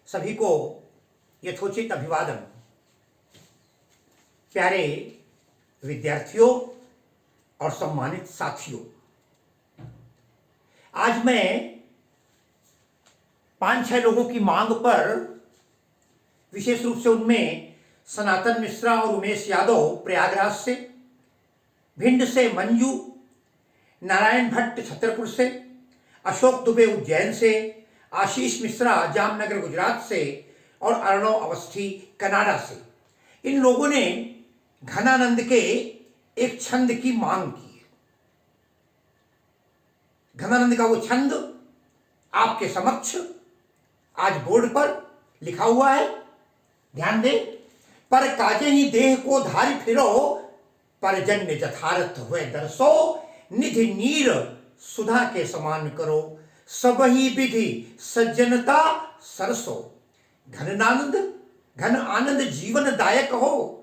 सभी को यथोचित अभिवादन। प्यारे विद्यार्थियों और सम्मानित साथियों, आज मैं 5-6 लोगों की मांग पर, विशेष रूप से उनमें सनातन मिश्रा और उमेश यादव प्रयागराज से, भिंड से मंजू, नारायण भट्ट छतरपुर से, अशोक दुबे उज्जैन से, आशीष मिश्रा जामनगर गुजरात से और अर्णव अवस्थी कनाडा से, इन लोगों ने घनानंद के एक छंद की मांग की है। घनानंद का वो छंद आपके समक्ष आज बोर्ड पर लिखा हुआ है, ध्यान दें। पर काजे ही देह को धारी फिरो, पर जन्य जथारथ हुए दरसो, निधि नीर सुधा के समान करो, सब ही विधि सज्जनता सरसो। घनानंद घन आनंद जीवन दायक हो,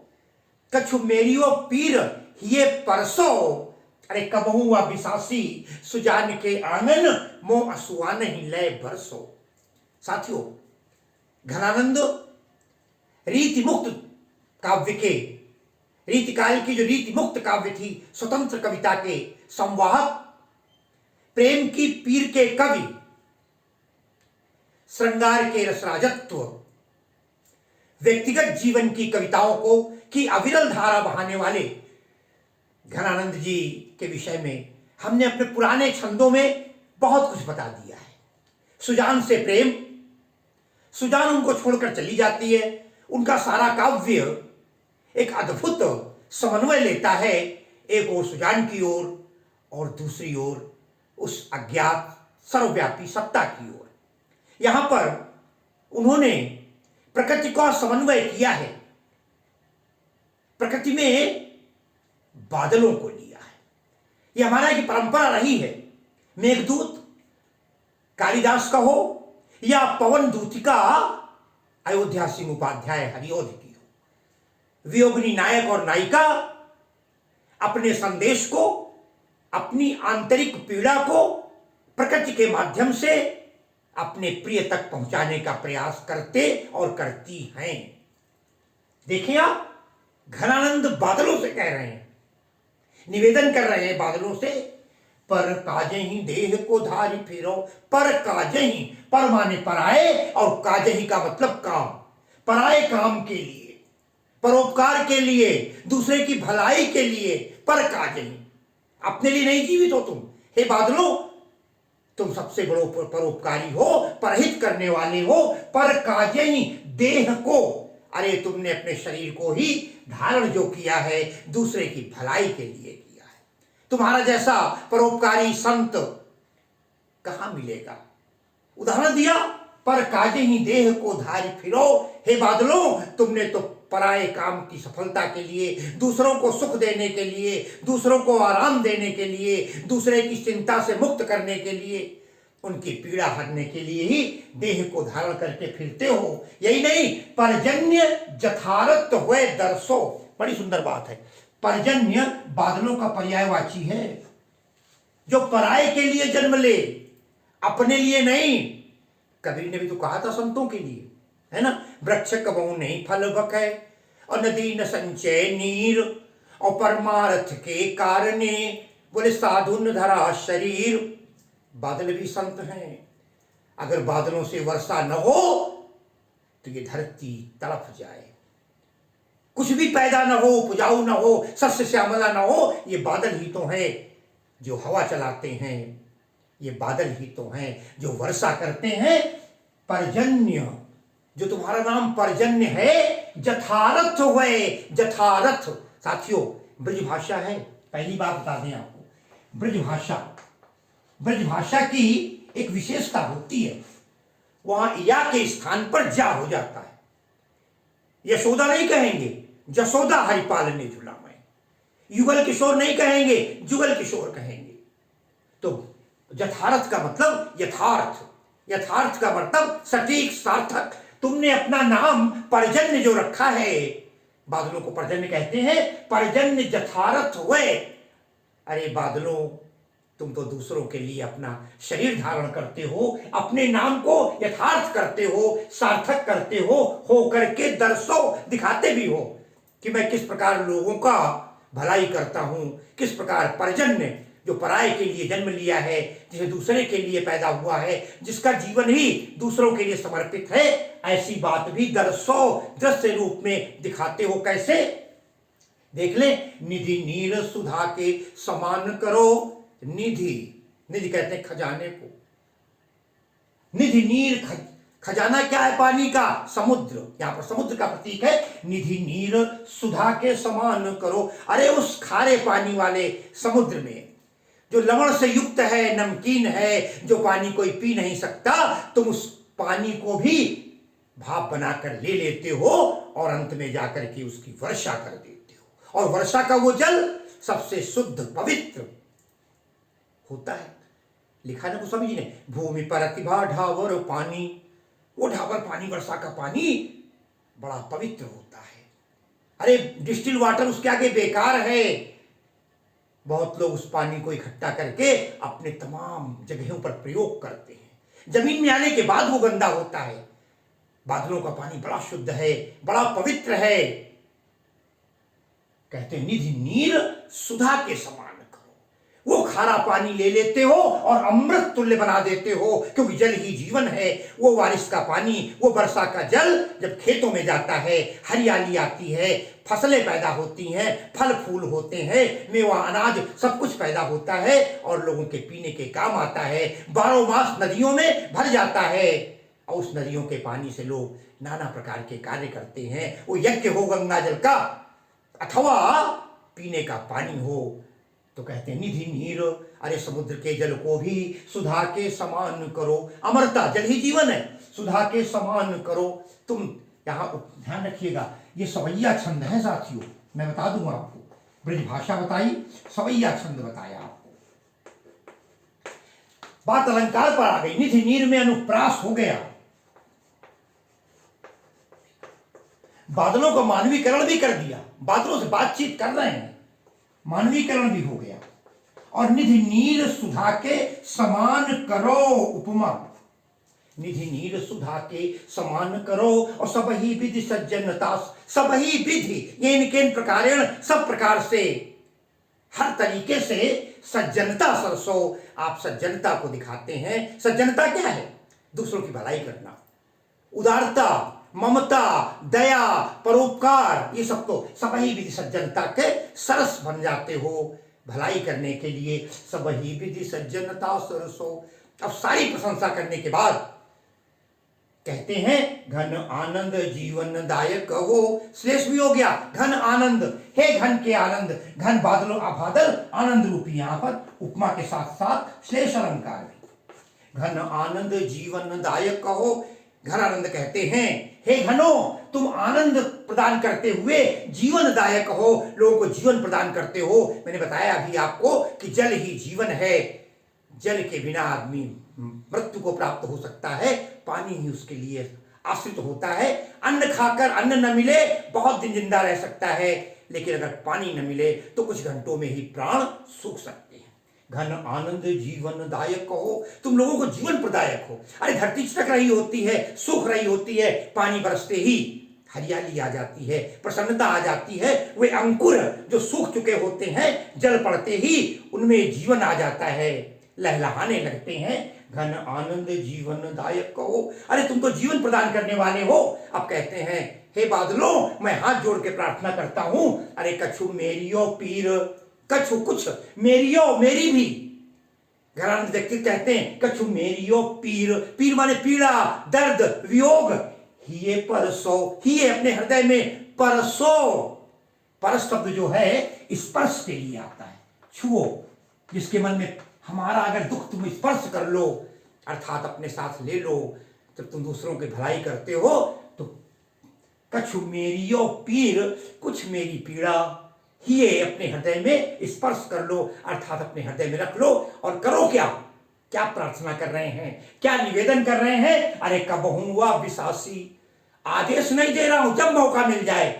कछु मेरियो पीर ये परसो। अरे कबहू व बिसासी सुजान के आंगन, मोह असुआ नहीं लय बरसो। साथियों, घनानंद रीति मुक्त काव्य के, रीतिकाल की जो रीति मुक्त काव्य थी, स्वतंत्र कविता के संवाहक, प्रेम की पीर के कवि, श्रृंगार के रसराजत्व, व्यक्तिगत जीवन की कविताओं को की अविरल धारा बहाने वाले घनानंद जी के विषय में हमने अपने पुराने छंदों में बहुत कुछ बता दिया है। सुजान से प्रेम, सुजान उनको छोड़कर चली जाती है, उनका सारा काव्य एक अद्भुत समन्वय लेता है, एक ओर सुजान की ओर और दूसरी ओर उस अज्ञात सर्वव्यापी सत्ता की ओर। यहां पर उन्होंने प्रकृति का समन्वय किया है, प्रकृति में बादलों को लिया है। यह हमारा की परंपरा रही है। मेघदूत कालिदास का हो या पवन दूतिका अयोध्या सिंह उपाध्याय हरिओध की हो, वियोगिनी नायक और नायिका अपने संदेश को, अपनी आंतरिक पीड़ा को प्रकृति के माध्यम से अपने प्रिय तक पहुंचाने का प्रयास करते और करती हैं। देखिए आप, घनानंद बादलों से कह रहे हैं, निवेदन कर रहे हैं बादलों से, पर काजे ही देह को धारी फिरो। पर काजे ही, पर माने पराए, और काजे ही का मतलब काम, पराए काम के लिए, परोपकार के लिए, दूसरे की भलाई के लिए। पर काजे ही, अपने लिए नहीं जीवित हो तुम। हे बादलों, तुम सबसे बड़ो परोपकारी हो, परहित करने वाले हो। पर काजे ही देह को, अरे तुमने अपने शरीर को ही धारण जो किया है, दूसरे की भलाई के लिए किया है। तुम्हारा जैसा परोपकारी संत कहां मिलेगा। उदाहरण दिया, पर काजे ही देह को धारी फिरो। हे बादलों, तुमने तो पराये काम की सफलता के लिए, दूसरों को सुख देने के लिए, दूसरों को आराम देने के लिए, दूसरे की चिंता से मुक्त करने के लिए, उनकी पीड़ा हरने के लिए ही देह को धारण करके फिरते हो। यही नहीं, पर्जन्य जथारथ हुए दरसो। बड़ी सुंदर बात है। पर्जन्य बादलों का पर्यायवाची है, जो पराये के लिए जन्म ले, अपने लिए नहीं। कबीर ने भी तो कहा था संतों के लिए, है ना, वृक्ष कबहू नहीं फल बकै, और नदी न संचय नीर, और परमार्थ के कारणे, बोले साधु न धरा शरीर। बादल भी संत हैं। अगर बादलों से वर्षा न हो तो ये धरती तड़प जाए, कुछ भी पैदा न हो, उपजाऊ न हो, सस्य श्यामला न हो। ये बादल ही तो हैं जो हवा चलाते हैं, ये बादल ही तो हैं जो वर्षा करते हैं। पर्जन्य, जो तुम्हारा नाम पर्जन्य है, जथारथ हुए। जथारथ साथियों ब्रज भाषा है। पहली बात बता दें आपको, ब्रज भाषा की एक विशेषता होती है, वहां या के स्थान पर जा हो जाता है। यशोदा नहीं कहेंगे, जसोदा हरिपाल ने झूला में। युगल किशोर नहीं कहेंगे, जुगल किशोर कहेंगे। तो जथारथ का मतलब यथार्थ, यथार्थ का मतलब सटीक, सार्थक। तुमने अपना नाम पर्जन्य जो रखा है, बादलों को पर्जन्य कहते हैं, पर्जन्य जथारथ हुए। अरे बादलों, तुम तो दूसरों के लिए अपना शरीर धारण करते हो, अपने नाम को यथार्थ करते हो, सार्थक करते हो करके दर्शो दिखाते भी हो कि मैं किस प्रकार लोगों का भलाई करता हूं, किस प्रकार परिजन ने जो पराये के लिए जन्म लिया है, जिसे दूसरे के लिए पैदा हुआ है, जिसका जीवन ही दूसरों के लिए समर्पित है, ऐसी बात भी दर्शो दृश्य रूप में दिखाते हो। कैसे? देख ले, निधि नीर सुधा के समान करो। निधि, निधि कहते हैं खजाने को। निधि नीर खजाना क्या है? पानी का, समुद्र। यहां पर समुद्र का प्रतीक है। निधि नीर सुधा के समान करो। अरे उस खारे पानी वाले समुद्र में जो लवण से युक्त है, नमकीन है, जो पानी कोई पी नहीं सकता, तुम उस पानी को भी भाप बनाकर ले लेते हो और अंत में जाकर के उसकी वर्षा कर देते हो। और वर्षा का वो जल सबसे शुद्ध पवित्र होता है। लिखा ना स्वामी जी ने, भूमि पर अतिभा ढावर पानी, वो ढावर पानी, वर्षा का पानी बड़ा पवित्र होता है। अरे डिस्टिल वाटर उसके आगे बेकार है। बहुत लोग उस पानी को इकट्ठा करके अपने तमाम जगहों पर प्रयोग करते हैं। जमीन में आने के बाद वो गंदा होता है। बादलों का पानी बड़ा शुद्ध है, बड़ा पवित्र है। कहते हैं निधि नीर सुधा के समान करो। वो खारा पानी ले लेते हो और अमृत तुल्य बना देते हो, क्योंकि जल ही जीवन है। वो बारिश का पानी, वो वर्षा का जल जब खेतों में जाता है, हरियाली आती है, फसलें पैदा होती हैं, फल फूल होते हैं, मेवा अनाज सब कुछ पैदा होता है और लोगों के पीने के काम आता है। 12 मास नदियों में भर जाता है और उस नदियों के पानी से लोग नाना प्रकार के कार्य करते हैं। वो यज्ञ हो गंगा जल का अथवा पीने का पानी हो। तो कहते हैं निधि नीर, अरे समुद्र के जल को भी सुधा के समान करो। अमरता, जल ही जीवन है, सुधा के समान करो। तुम यहां ध्यान रखिएगा, ये सवैया छंद है साथियों। मैं बता दूंगा आपको, ब्रज भाषा बताई, सवैया छंद बताया आपको। बात अलंकार पर आ गई। निधि नीर में अनुप्रास हो गया। बादलों का मानवीकरण भी कर दिया, बादलों से बातचीत कर रहे हैं, मानवीकरण भी हो गया। और निधि नीर सुधा के समान करो उपमा। निधि नीर सुधा के समान करो और सब ही विधि सज्जनता, सब ही विधि ये इनके प्रकारेण, सब प्रकार से, हर तरीके से सज्जनता सरसो। आप सज्जनता को दिखाते हैं। सज्जनता क्या है? दूसरों की भलाई करना, उदारता, ममता, दया, परोपकार, ये सब तो सब ही विधि सज्जनता के सरस बन जाते हो भलाई करने के लिए। सब ही विधि सज्जनता सरसो। अब सारी प्रशंसा करने के बाद कहते हैं घन आनंद जीवन दायक हो। श्लेष भी हो गया, घन आनंद, हे घन के आनंद। घन बादलों बादल आनंद रूपी, यहां पर उपमा के साथ साथ श्लेष अलंकार भी। घन आनंद जीवन दायक हो। घन आनंद कहते हैं हे घनो, तुम आनंद प्रदान करते हुए जीवनदायक हो, लोगों को जीवन प्रदान करते हो। मैंने बताया अभी आपको कि जल ही जीवन है। जल के बिना आदमी मृत्यु को प्राप्त हो सकता है, पानी ही उसके लिए आश्रित होता है। अन्न खाकर, अन्न न मिले बहुत दिन जिंदा रह सकता है, लेकिन अगर पानी न मिले तो कुछ घंटों में ही प्राण सूख सकते हैं। घन आनंद जीवन दायक हो, तुम लोगों को जीवन प्रदायक हो। अरे धरती चटक रही होती है, सूख रही होती है, पानी बरसते ही हरियाली आ जाती है, प्रसन्नता आ जाती है। वे अंकुर जो सूख चुके होते हैं, जल पड़ते ही उनमें जीवन आ जाता है, लहलहाने लगते हैं। घन आनंद जीवन दायक हो, अरे तुम तो जीवन प्रदान करने वाले हो। अब कहते हैं हे बादलों, मैं हाथ जोड़ के प्रार्थना करता हूं, अरे कछु मेरियो पीर, कछु कुछ मेरियो, मेरी भी। घरानंद व्यक्ति कहते हैं कछु मेरियो पीर, पीर माने पीड़ा, दर्द, वियोग। हिये परसो, हिये अपने हृदय में, परसो, परस शब्द जो है स्पर्श के लिए आता है, छुओ। जिसके मन में हमारा अगर दुख तुम स्पर्श कर लो, अर्थात अपने साथ ले लो, जब तुम दूसरों की भलाई करते हो तो कछु मेरियो पीर, कुछ मेरी पीड़ा, ही अपने हृदय में स्पर्श कर लो, अर्थात अपने हृदय में रख लो। और करो क्या? क्या प्रार्थना कर रहे हैं, क्या निवेदन कर रहे हैं? अरे कब हूं वह विश्वासी, आदेश नहीं दे रहा हूं, जब मौका मिल जाए।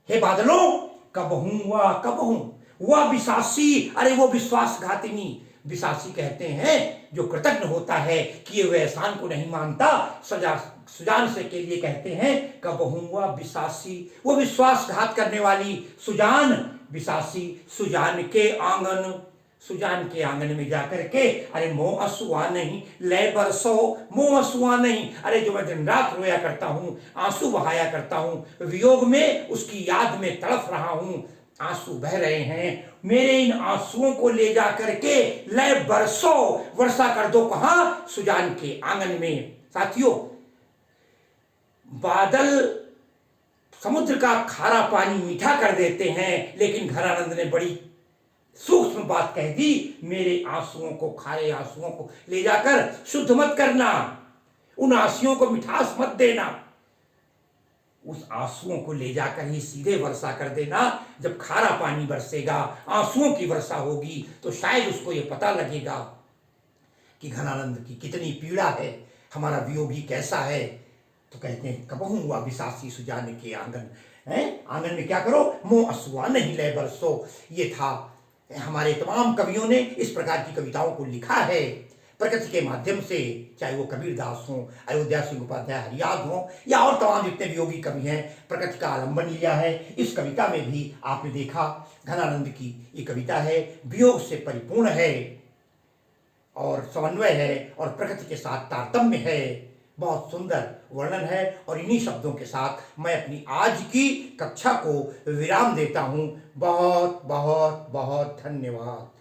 हे बादलों, कब हूं वह, कब हूं वह विश्वासी, अरे वो विश्वासघातिनी, विशासी कहते हैं जो कृतज्ञ होता है किए हुए एहसान को नहीं मानता। सुजान से के लिए कहते हैं कबहू हुआ विशासी, वो विश्वासघात करने वाली सुजान विशासी। सुजान के आंगन में जाकर के अरे मोह असुआ नहीं लय बरसो, मोह असुआ नहीं, अरे जो मैं दिन रात रोया करता हूं, आंसू बहाया करता हूं, वियोग में उसकी याद में तड़फ रहा हूं, आंसू बह रहे हैं, मेरे इन आंसुओं को ले जा करके लय बरसो, वर्षा कर दो कहां, सुजान के आंगन में। साथियों, बादल समुद्र का खारा पानी मीठा कर देते हैं, लेकिन घनानंद ने बड़ी सूक्ष्म बात कह दी, मेरे आंसुओं को, खारे आंसुओं को ले जाकर शुद्ध मत करना, उन आंसुओं को मिठास मत देना, उस आंसुओं को ले जाकर ही सीधे वर्षा कर देना। जब खारा पानी बरसेगा, आंसुओं की वर्षा होगी, तो शायद उसको ये पता लगेगा कि घनानंद की कितनी पीड़ा है, हमारा वियोगी कैसा है। तो कहते हैं कबहू हुआ विशासी सुजान के आंगन है, आंगन में क्या करो, मोह असुआ नहीं लय बरसो। ये था, हमारे तमाम कवियों ने इस प्रकार की कविताओं को लिखा है प्रकृति के माध्यम से, चाहे वो कबीरदास हों, अयोध्या सिंह उपाध्याय हरियाद हों, या और तमाम जितने वियोगी कवि हैं, प्रकृति का आलंबन लिया है। इस कविता में भी आपने देखा घनानंद की ये कविता है, वियोग से परिपूर्ण है और समन्वय है और प्रकृति के साथ तारतम्य है, बहुत सुंदर वर्णन है। और इन्हीं शब्दों के साथ मैं अपनी आज की कक्षा को विराम देता हूँ। बहुत बहुत बहुत धन्यवाद।